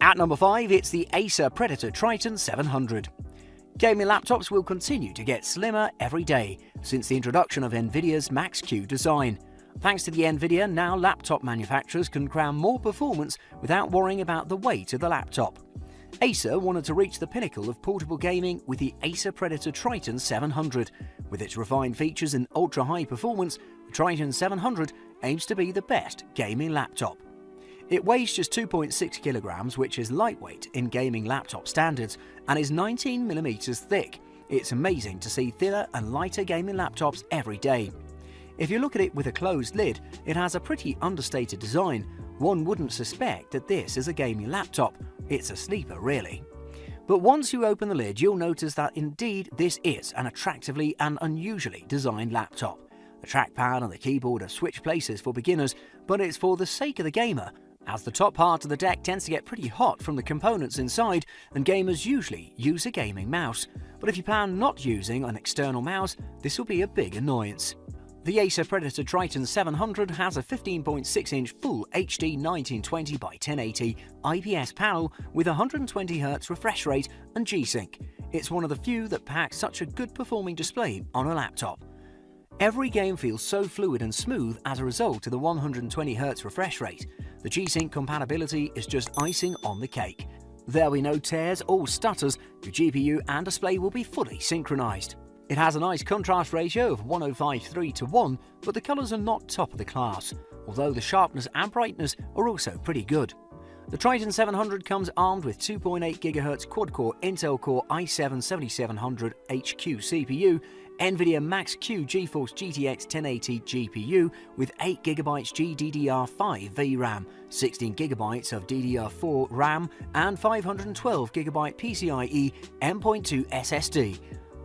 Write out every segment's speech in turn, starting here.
At number 5, it's the Acer Predator Triton 700. Gaming laptops will continue to get slimmer every day since the introduction of Nvidia's Max-Q design. Thanks to the Nvidia, now laptop manufacturers can cram more performance without worrying about the weight of the laptop. Acer wanted to reach the pinnacle of portable gaming with the Acer Predator Triton 700. With its refined features and ultra-high performance, the Triton 700 aims to be the best gaming laptop. It weighs just 2.6 kilograms, which is lightweight in gaming laptop standards, and is 19mm thick. It's amazing to see thinner and lighter gaming laptops every day. If you look at it with a closed lid, it has a pretty understated design. One wouldn't suspect that this is a gaming laptop. It's a sleeper, really. But once you open the lid, you'll notice that indeed this is an attractively and unusually designed laptop. The trackpad and the keyboard have switched places for beginners, but it's for the sake of the gamer, as the top part of the deck tends to get pretty hot from the components inside, and gamers usually use a gaming mouse. But if you plan not using an external mouse, this will be a big annoyance. The Acer Predator Triton 700 has a 15.6-inch Full HD 1920 by 1080 IPS panel with 120Hz refresh rate and G-Sync. It's one of the few that packs such a good performing display on a laptop. Every game feels so fluid and smooth as a result of the 120Hz refresh rate. The G-Sync compatibility is just icing on the cake. There'll be no tears or stutters. Your GPU and display will be fully synchronized. It has a nice contrast ratio of 1053:1, but the colors are not top of the class, although the sharpness and brightness are also pretty good. The Triton 700 comes armed with 2.8 GHz quad-core Intel Core i7-7700HQ CPU, Nvidia Max-Q GeForce GTX 1080 GPU with 8GB GDDR5 VRAM, 16GB of DDR4 RAM, and 512GB PCIe M.2 SSD.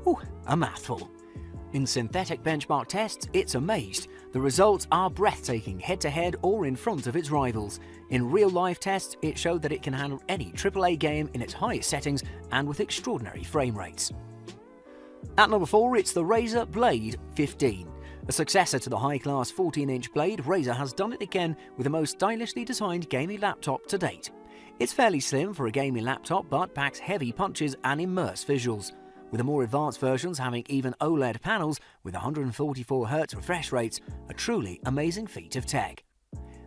Ooh, a mouthful. In synthetic benchmark tests, it's amazed. The results are breathtaking head-to-head or in front of its rivals. In real-life tests, it showed that it can handle any AAA game in its highest settings and with extraordinary frame rates. At number 4, it's the Razer Blade 15. A successor to the high-class 14-inch Blade, Razer has done it again with the most stylishly designed gaming laptop to date. It's fairly slim for a gaming laptop, but packs heavy punches and immersive visuals, with the more advanced versions having even OLED panels with 144Hz refresh rates, a truly amazing feat of tech.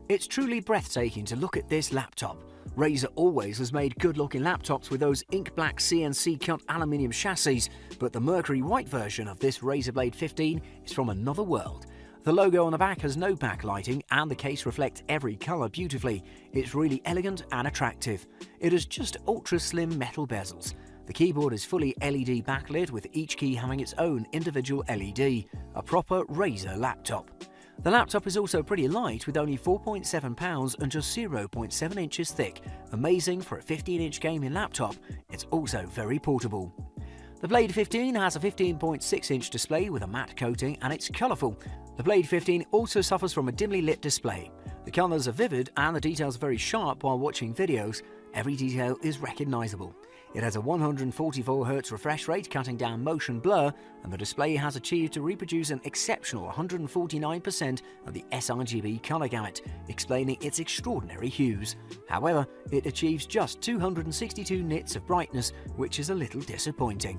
It's truly breathtaking to look at this laptop. Razer always has made good-looking laptops with those ink-black CNC-cut aluminium chassis, but the mercury white version of this Razer Blade 15 is from another world. The logo on the back has no backlighting and the case reflects every colour beautifully. It's really elegant and attractive. It has just ultra-slim metal bezels. The keyboard is fully LED backlit with each key having its own individual LED, a proper Razer laptop. The laptop is also pretty light with only 4.7 pounds and just 0.7 inches thick. Amazing for a 15-inch gaming laptop. It's also very portable. The Blade 15 has a 15.6-inch display with a matte coating and it's colourful. The Blade 15 also suffers from a dimly lit display. The colours are vivid and the details are very sharp while watching videos. Every detail is recognisable. It has a 144Hz refresh rate cutting down motion blur, and the display has achieved to reproduce an exceptional 149% of the sRGB colour gamut, explaining its extraordinary hues. However, it achieves just 262 nits of brightness, which is a little disappointing.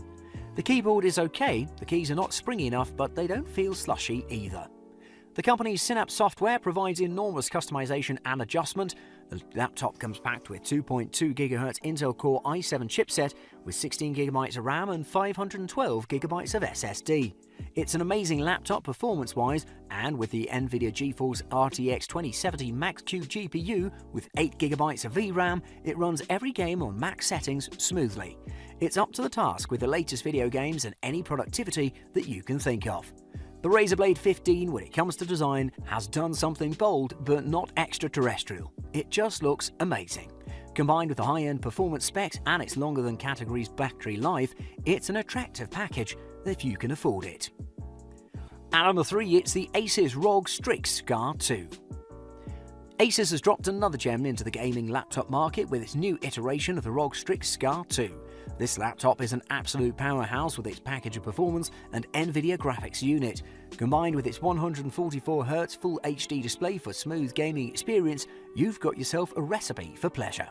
The keyboard is okay, the keys are not springy enough, but they don't feel slushy either. The company's Synapse software provides enormous customization and adjustment. The laptop comes packed with 2.2 GHz Intel Core i7 chipset with 16GB of RAM and 512GB of SSD. It's an amazing laptop performance-wise, and with the Nvidia GeForce RTX 2070 Max-Q GPU with 8GB of VRAM, it runs every game on max settings smoothly. It's up to the task with the latest video games and any productivity that you can think of. The Razer Blade 15, when it comes to design, has done something bold but not extraterrestrial. It just looks amazing. Combined with the high-end performance specs and its longer-than-categories battery life, it's an attractive package if you can afford it. At number 3, it's the Asus ROG Strix Scar 2. Asus has dropped another gem into the gaming laptop market with its new iteration of the ROG Strix Scar 2. This laptop is an absolute powerhouse with its package of performance and Nvidia graphics unit. Combined with its 144Hz Full HD display for smooth gaming experience, you've got yourself a recipe for pleasure.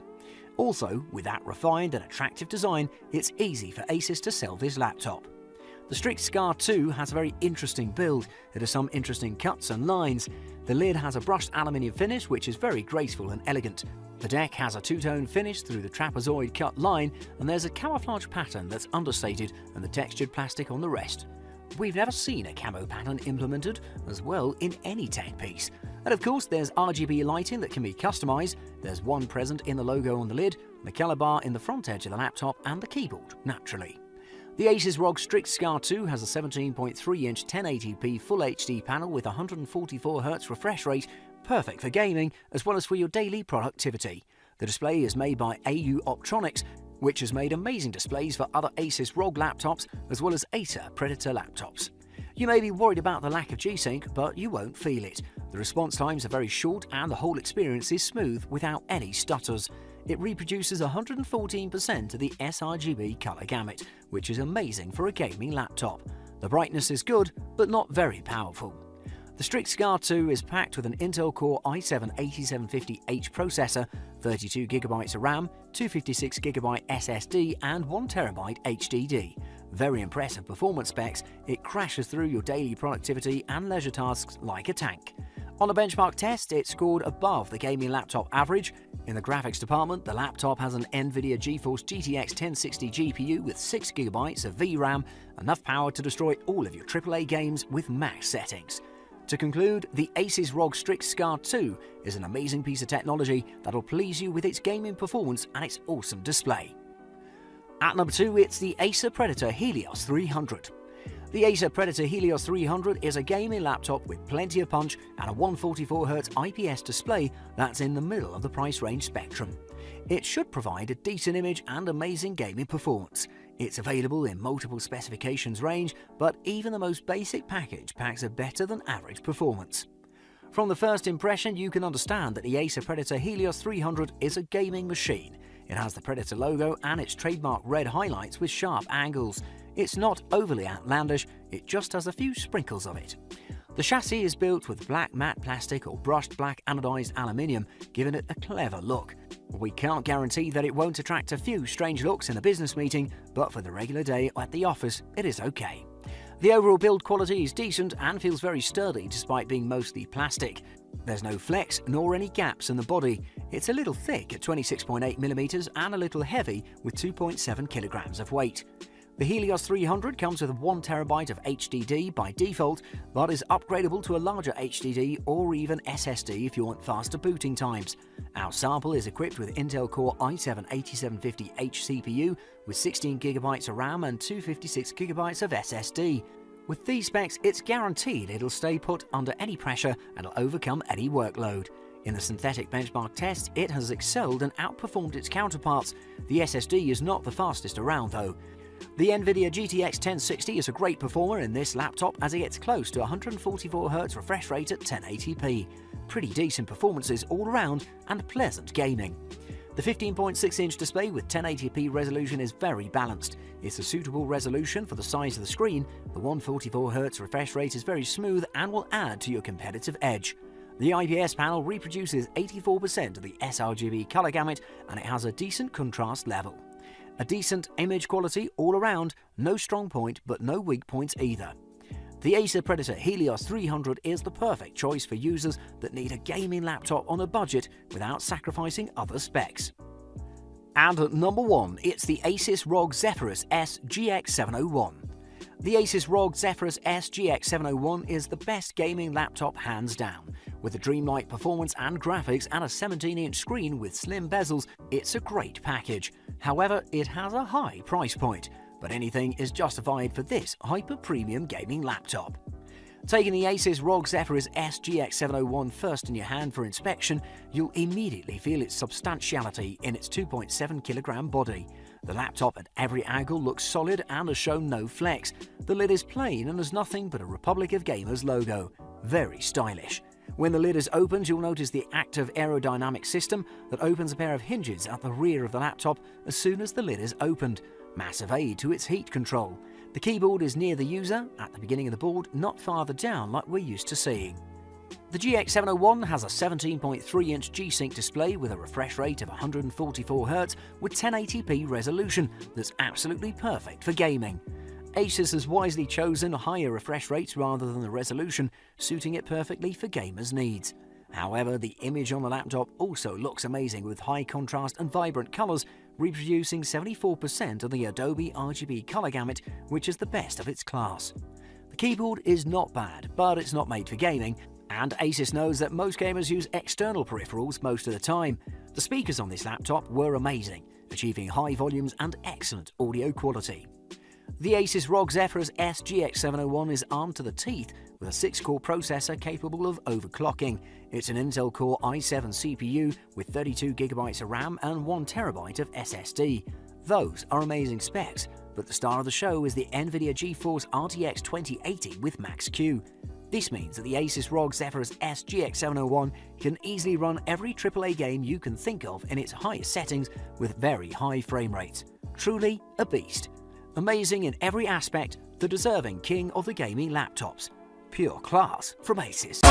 Also, with that refined and attractive design, it's easy for Asus to sell this laptop. The Strix Scar 2 has a very interesting build. It has some interesting cuts and lines. The lid has a brushed aluminium finish which is very graceful and elegant. The deck has a two-tone finish through the trapezoid cut line, and there's a camouflage pattern that's understated and the textured plastic on the rest. We've never seen a camo pattern implemented as well in any tech piece. And of course there's RGB lighting that can be customized. There's one present in the logo on the lid, the color bar in the front edge of the laptop, and the keyboard, naturally. The Asus ROG Strix Scar 2 has a 17.3-inch 1080p Full HD panel with 144Hz refresh rate, perfect for gaming as well as for your daily productivity. The display is made by AU Optronics, which has made amazing displays for other Asus ROG laptops as well as Acer Predator laptops. You may be worried about the lack of G-Sync, but you won't feel it. The response times are very short and the whole experience is smooth without any stutters. It reproduces 114% of the sRGB color gamut, which is amazing for a gaming laptop. The brightness is good, but not very powerful. The Strix Scar 2 is packed with an Intel Core i7-8750H processor, 32GB of RAM, 256GB SSD, and 1TB HDD. Very impressive performance specs. It crashes through your daily productivity and leisure tasks like a tank. On a benchmark test, it scored above the gaming laptop average. In the graphics department, the laptop has an NVIDIA GeForce GTX 1060 GPU with 6GB of VRAM, enough power to destroy all of your AAA games with max settings. To conclude, the Asus ROG Strix Scar 2 is an amazing piece of technology that'll please you with its gaming performance and its awesome display. At number 2, it's the Acer Predator Helios 300. The Acer Predator Helios 300 is a gaming laptop with plenty of punch and a 144Hz IPS display that's in the middle of the price range spectrum. It should provide a decent image and amazing gaming performance. It's available in multiple specifications range, but even the most basic package packs a better than average performance. From the first impression, you can understand that the Acer Predator Helios 300 is a gaming machine. It has the Predator logo and its trademark red highlights with sharp angles. It's not overly outlandish, it just has a few sprinkles of it. The chassis is built with black matte plastic or brushed black anodized aluminium, giving it a clever look. We can't guarantee that it won't attract a few strange looks in a business meeting, but for the regular day at the office, it is okay. The overall build quality is decent and feels very sturdy despite being mostly plastic. There's no flex nor any gaps in the body. It's a little thick at 26.8mm and a little heavy with 2.7 kilograms of weight. The Helios 300 comes with 1TB of HDD by default, but is upgradable to a larger HDD or even SSD if you want faster booting times. Our sample is equipped with Intel Core i7-8750H CPU with 16GB of RAM and 256GB of SSD. With these specs, it's guaranteed it'll stay put under any pressure and it'll overcome any workload. In the synthetic benchmark test, it has excelled and outperformed its counterparts. The SSD is not the fastest around though. The NVIDIA GTX 1060 is a great performer in this laptop as it gets close to 144Hz refresh rate at 1080p. Pretty decent performances all around and pleasant gaming. The 15.6-inch display with 1080p resolution is very balanced. It's a suitable resolution for the size of the screen. The 144Hz refresh rate is very smooth and will add to your competitive edge. The IPS panel reproduces 84% of the sRGB color gamut and it has a decent contrast level. A decent image quality all around, no strong point but no weak points either. The Acer Predator Helios 300 is the perfect choice for users that need a gaming laptop on a budget without sacrificing other specs. And at number 1, it's the Asus ROG Zephyrus S GX701. The Asus ROG Zephyrus S GX701 is the best gaming laptop hands down. With a dreamlike performance and graphics and a 17-inch screen with slim bezels, it's a great package. However, it has a high price point, but anything is justified for this hyper-premium gaming laptop. Taking the Asus ROG Zephyrus S GX701 first in your hand for inspection, you'll immediately feel its substantiality in its 2.7 kilogram body. The laptop at every angle looks solid and has shown no flex. The lid is plain and has nothing but a Republic of Gamers logo. Very stylish. When the lid is opened, you'll notice the active aerodynamic system that opens a pair of hinges at the rear of the laptop as soon as the lid is opened. Massive aid to its heat control. The keyboard is near the user, at the beginning of the board, not farther down like we're used to seeing. The GX701 has a 17.3-inch G-Sync display with a refresh rate of 144Hz with 1080p resolution that's absolutely perfect for gaming. Asus has wisely chosen higher refresh rates rather than the resolution, suiting it perfectly for gamers' needs. However, the image on the laptop also looks amazing with high contrast and vibrant colours, reproducing 74% of the Adobe RGB colour gamut, which is the best of its class. The keyboard is not bad, but it's not made for gaming, and Asus knows that most gamers use external peripherals most of the time. The speakers on this laptop were amazing, achieving high volumes and excellent audio quality. The Asus ROG Zephyrus S GX701 is armed to the teeth with a 6-core processor capable of overclocking. It's an Intel Core i7 CPU with 32GB of RAM and 1TB of SSD. Those are amazing specs, but the star of the show is the NVIDIA GeForce RTX 2080 with Max-Q. This means that the Asus ROG Zephyrus S GX701 can easily run every AAA game you can think of in its highest settings with very high frame rates. Truly a beast. Amazing in every aspect, the deserving king of the gaming laptops. Pure class from Asus.